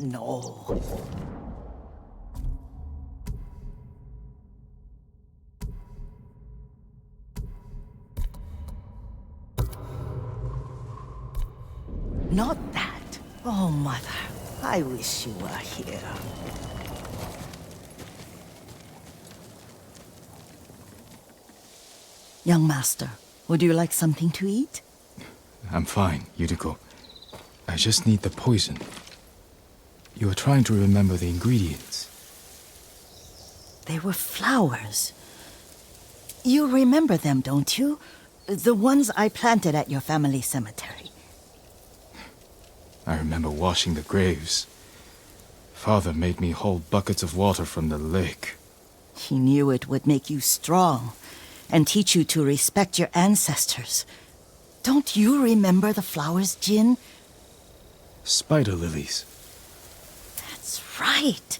No. Not that. Oh, Mother. I wish you were here. Young Master, would you like something to eat? I'm fine, Yuriko. I just need the poison. You are trying to remember the ingredients. They were flowers. You remember them, don't you? The ones I planted at your family cemetery. I remember washing the graves. Father made me hold buckets of water from the lake. He knew it would make you strong and teach you to respect your ancestors. Don't you remember the flowers, Jin? Spider lilies. That's right.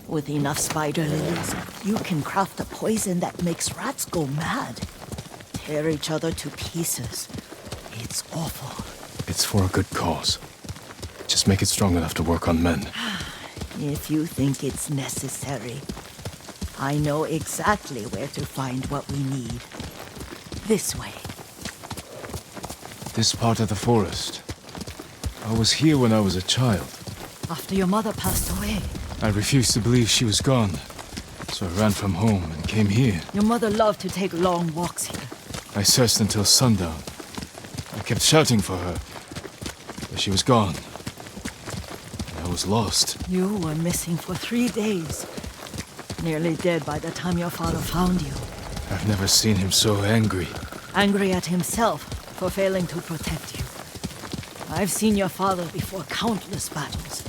With enough spider lilies, you can craft a poison that makes rats go mad. Tear each other to pieces. It's awful. It's for a good cause. Just make it strong enough to work on men. If you think it's necessary, I know exactly where to find what we need. This way. This part of the forest. I was here when I was a child. After your mother passed away. I refused to believe she was gone. So I ran from home and came here. Your mother loved to take long walks here. I searched until sundown. I kept shouting for her, but she was gone. And I was lost. You were missing for 3 days. Nearly dead by the time your father found you. I've never seen him so angry. Angry at himself for failing to protect you. I've seen your father before countless battles.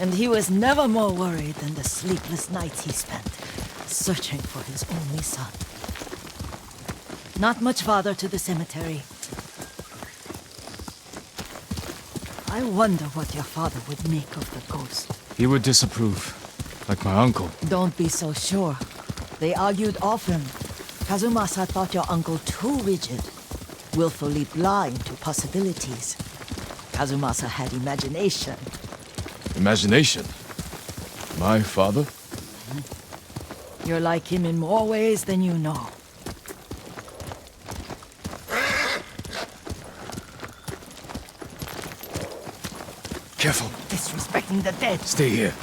And he was never more worried than the sleepless nights he spent searching for his only son. Not much farther to the cemetery. I wonder what your father would make of the ghost. He would disapprove, like my uncle. Don't be so sure. They argued often. Kazumasa thought your uncle too rigid, willfully blind to possibilities. Kazumasa had imagination. Imagination? My father? You're like him in more ways than you know. Careful. Disrespecting the dead. Stay here.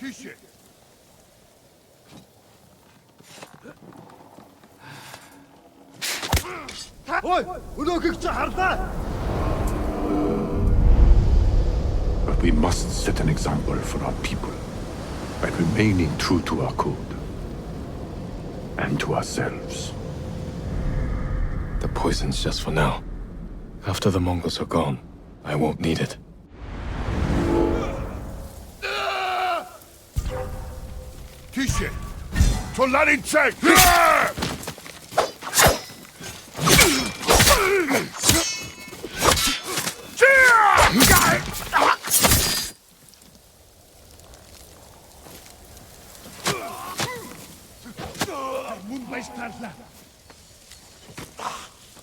Tüche! Ой! Өнөөгч хардаа! We must set an example for our people by remaining true to our code and to ourselves. The poison's just for now. After the Mongols are gone, I won't need it. Tische! Tolarinchek!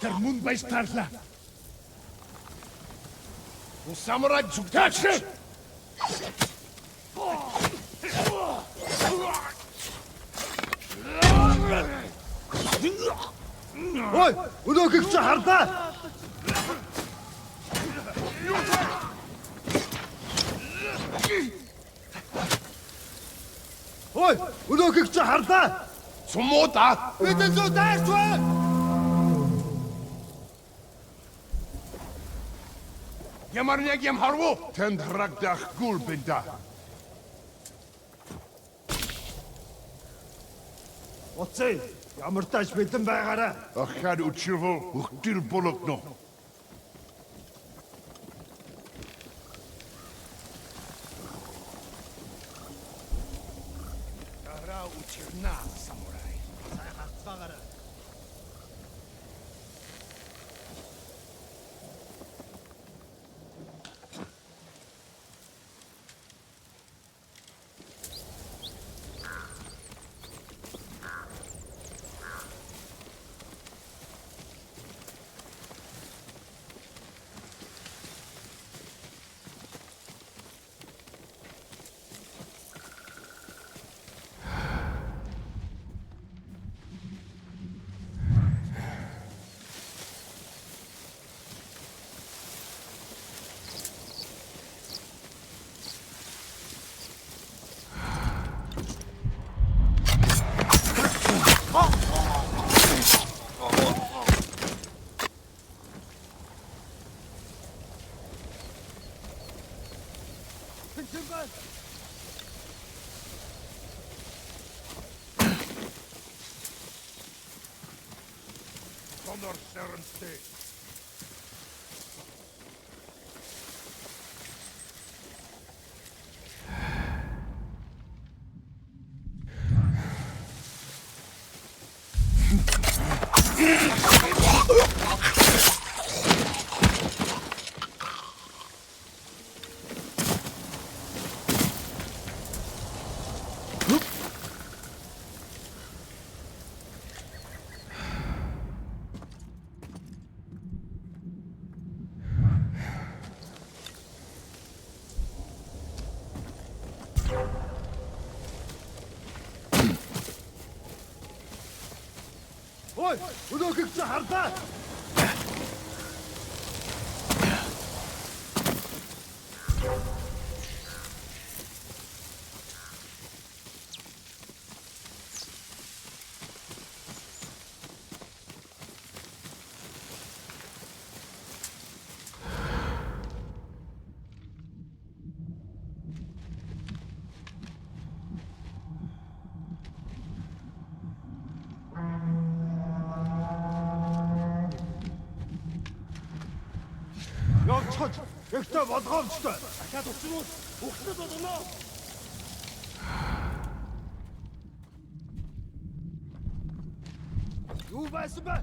Der Mund bei Starla. Un samurai Tsuktachi! Ой, өнөөгч чи харлаа. Ой, өнөөгч чи харлаа. Сумода! Бидэн зүү дайрчваа. Ямарняг ям харву! Тэнд харагдах гул бинда. Оцээ, ямар тааш бэлэн байгаарай. Ахад учирвол ухтир болгоно. Ара учирна самурай. Хацгаарай. Honor Serente. Ой, өнөөгч чи харлаа. Явцгач, ихтэй болгоомжтой. Дахиад уцрууд ухсад болно. Юу байсан бэ?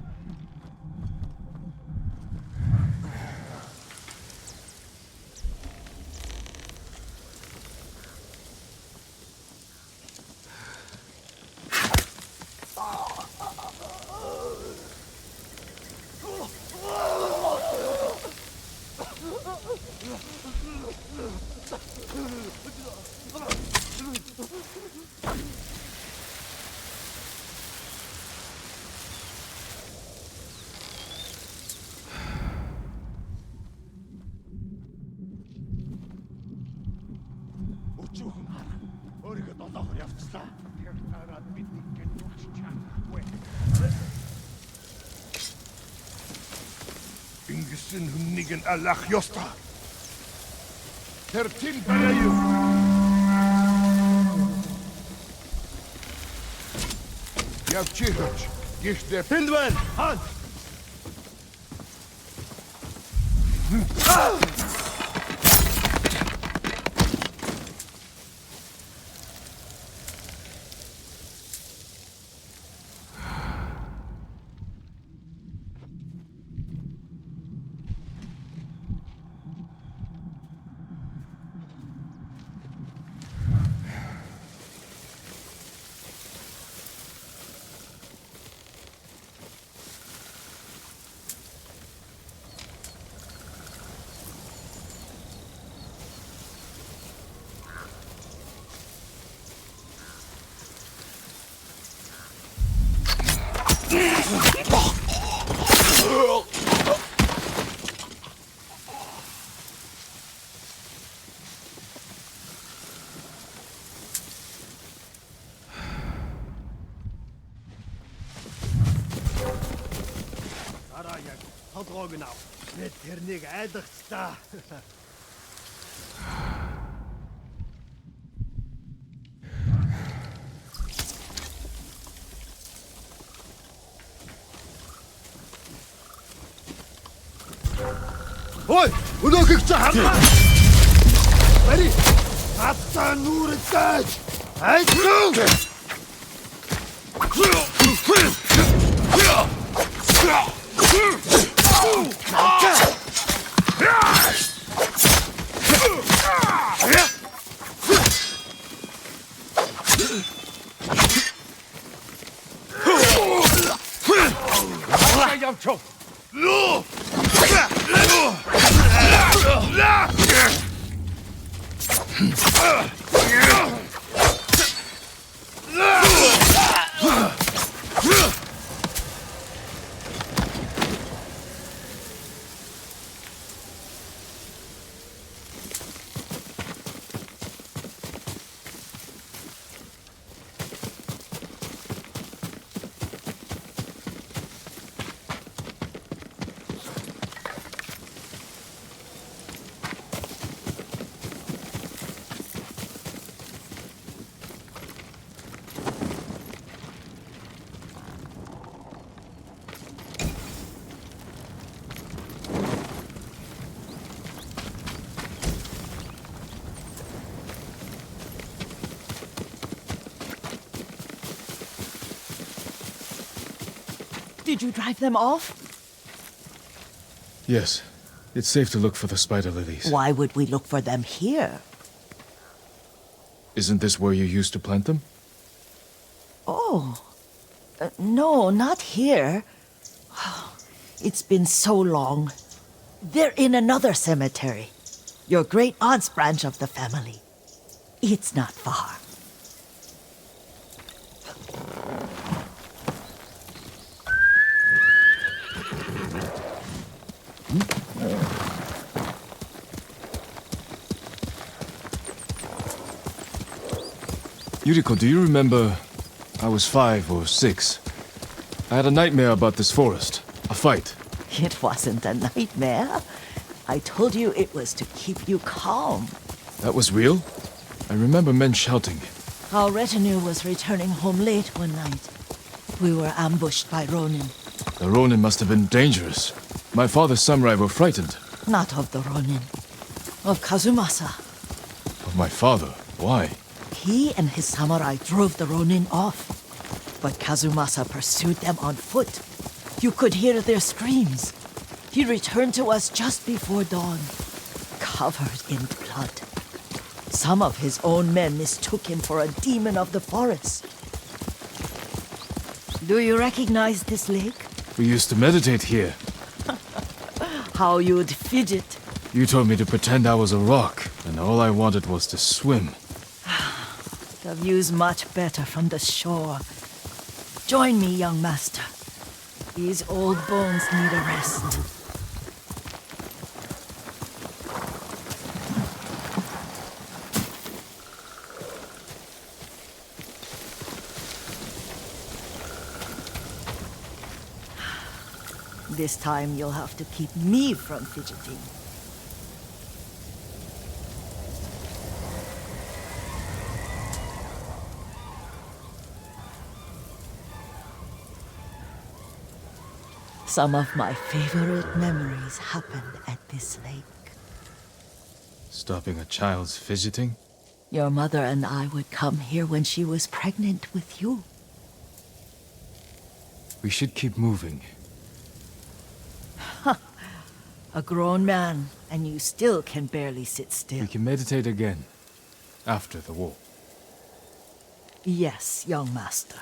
Ingesen hunnigen alach josta. 13 para you. Я в Чихач. Гиште. Финдвен, хан! Араа яг толгойг нь ав. Бид тэрнийг айдагч та. Ой, өнөөхийг чи харлаа. Бари. Атаа нүрэтэж. Айдгүй. Did you drive them off? Yes. It's safe to look for the spider lilies. Why would we look for them here? Isn't this where you used to plant them? Oh. No, not here. It's been so long. They're in another cemetery. Your great-aunt's branch of the family. It's not far. Yuriko, do you remember? I was 5 or 6. I had a nightmare about this forest. A fight. It wasn't a nightmare. I told you it was to keep you calm. That was real? I remember men shouting. Our retinue was returning home late one night. We were ambushed by Ronin. The Ronin must have been dangerous. My father's samurai were frightened. Not of the Ronin. Of Kazumasa. Of my father? Why? He and his samurai drove the Ronin off. But Kazumasa pursued them on foot. You could hear their screams. He returned to us just before dawn, covered in blood. Some of his own men mistook him for a demon of the forest. Do you recognize this lake? We used to meditate here. How you'd fidget. You told me to pretend I was a rock, and all I wanted was to swim. The view's much better from the shore. Join me, young master. These old bones need a rest. This time you'll have to keep me from fidgeting. Some of my favorite memories happened at this lake. Stopping a child's fidgeting? Your mother and I would come here when she was pregnant with you. We should keep moving. A grown man, and you still can barely sit still. We can meditate again. After the war. Yes, young master.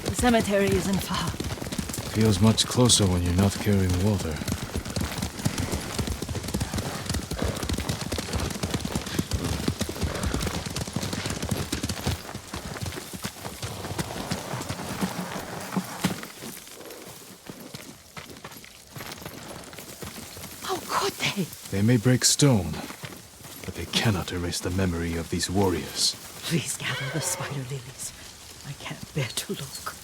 The cemetery isn't far. Feels much closer when you're not carrying water. How could they? They may break stone, but they cannot erase the memory of these warriors. Please gather the spider lilies. I can't bear to look.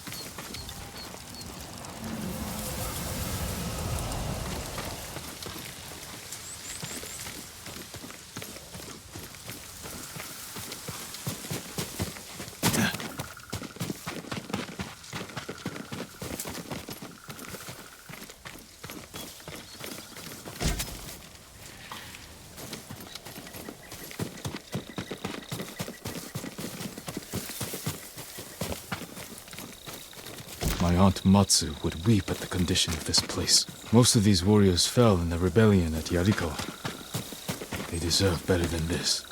My aunt Matsu would weep at the condition of this place. Most of these warriors fell in the rebellion at Yarikawa. They deserve better than this.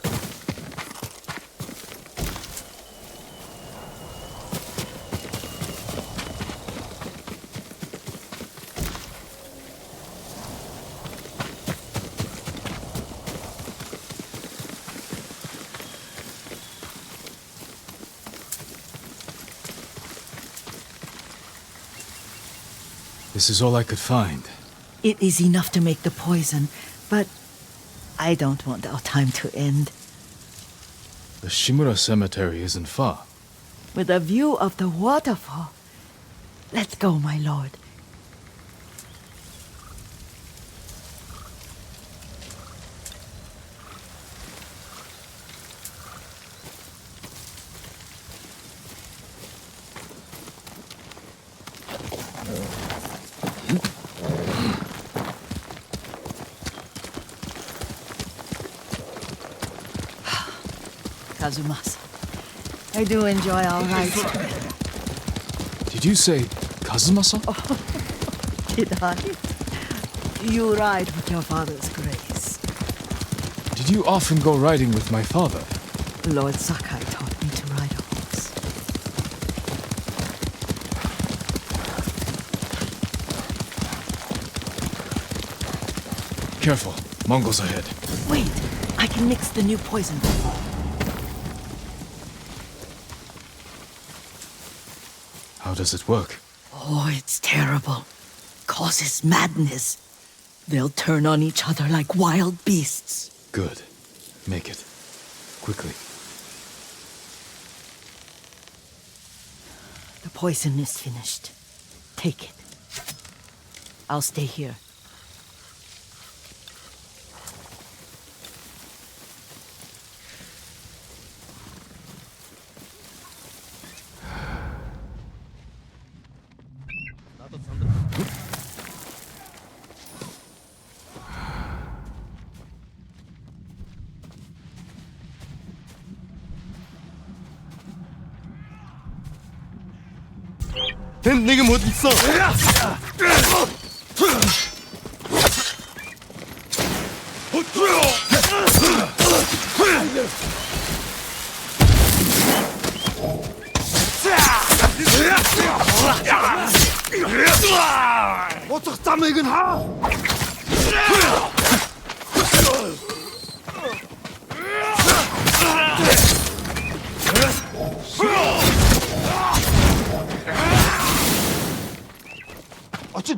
This is all I could find. It is enough to make the poison, but I don't want our time to end. The Shimura Cemetery isn't far. With a view of the waterfall. Let's go, my lord. Kazumasa, I do enjoy our rides together. Did you say Kazumasa? Did I? You ride with your father's grace. Did you often go riding with my father? Lord Sakai taught me to ride a horse. Careful, Mongols ahead. Wait, I can mix the new poison. How does it work? Oh, it's terrible. Causes madness. They'll turn on each other like wild beasts. Good. Make it. Quickly. The poison is finished. Take it. I'll stay here. 된 네게 못 있어. 어떻게 땀을 이건 하? 어찌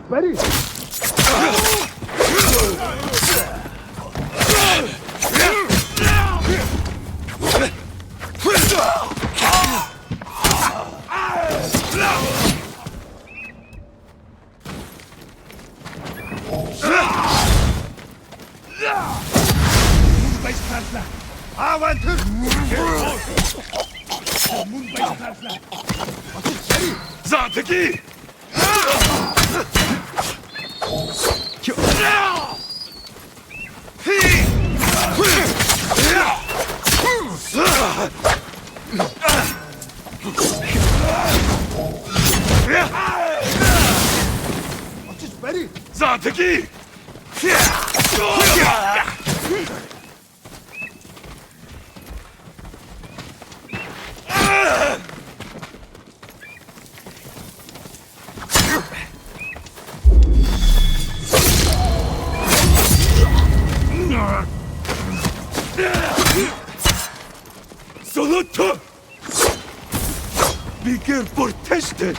Moonbase Aventur! Moonbase Zateki! Zateki! Salata! Bigger for tested!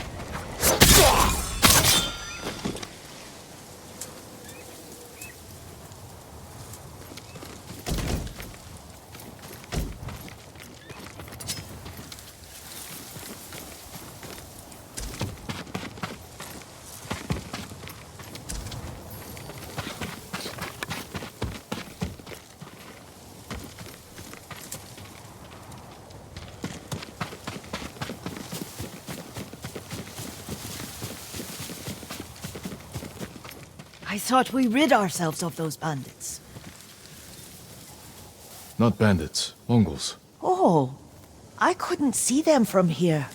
I thought we rid ourselves of those bandits. Not bandits, Mongols. Oh, I couldn't see them from here.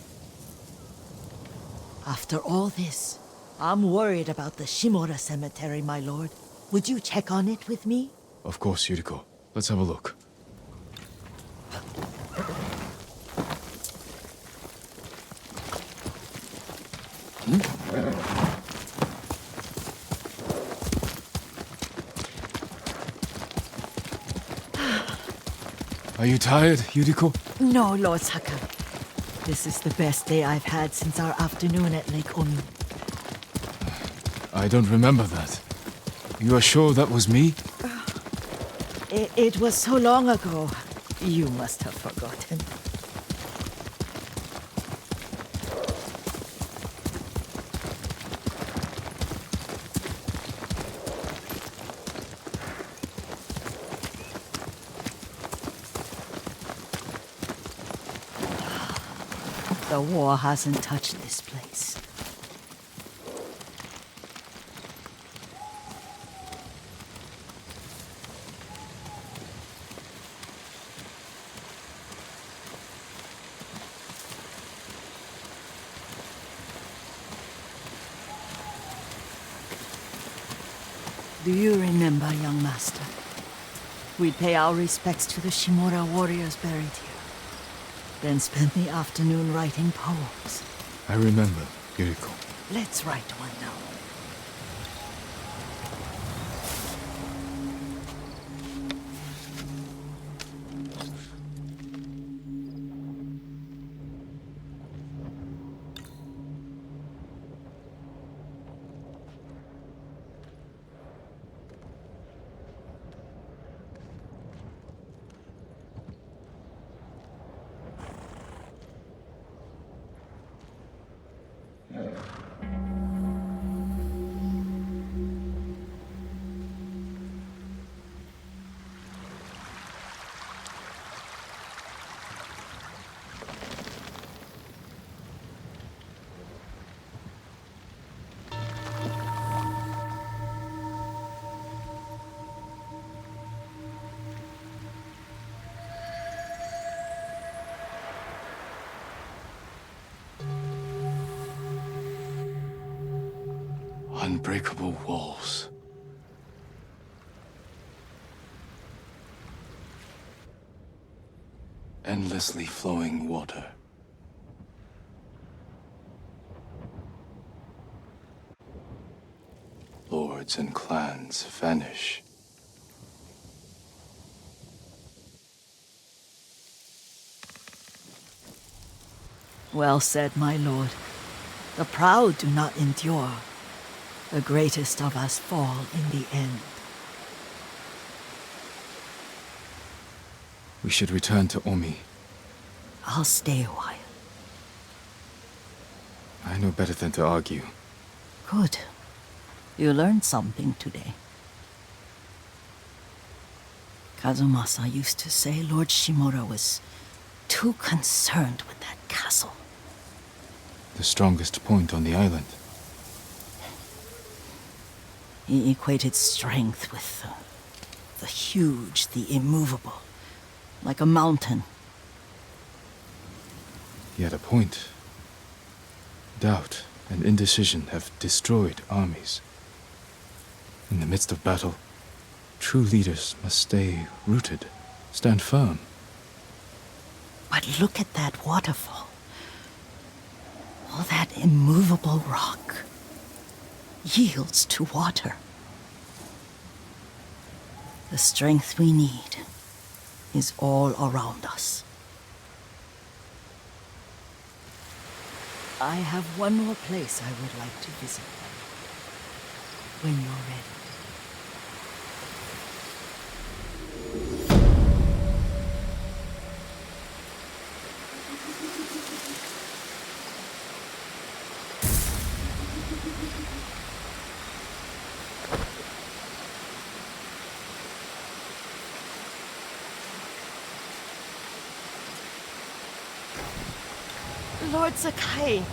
After all this, I'm worried about the Shimura cemetery, my lord. Would you check on it with me? Of course, Yuriko. Let's have a look. Are you tired, Yuriko? No, Lord Sakai. This is the best day I've had since our afternoon at Lake Omi. I don't remember that. You are sure that was me? It was so long ago. You must have forgotten. The war hasn't touched this place. Do you remember, young master? We'd pay our respects to the Shimura warriors buried here. Then spend the afternoon writing poems. I remember, Yuriko. Let's write one now. Unbreakable walls. Endlessly flowing water. Lords and clans vanish. Well said, my lord. The proud do not endure. The greatest of us fall in the end. We should return to Omi. I'll stay a while. I know better than to argue. Good. You learned something today. Kazumasa used to say Lord Shimura was too concerned with that castle. The strongest point on the island. He equated strength with the huge, the immovable, like a mountain. He had a point. Doubt and indecision have destroyed armies. In the midst of battle, true leaders must stay rooted, stand firm. But look at that waterfall. All that immovable rock yields to water. The strength we need is all around us. I have one more place I would like to visit. When you're ready. Lord Sakai,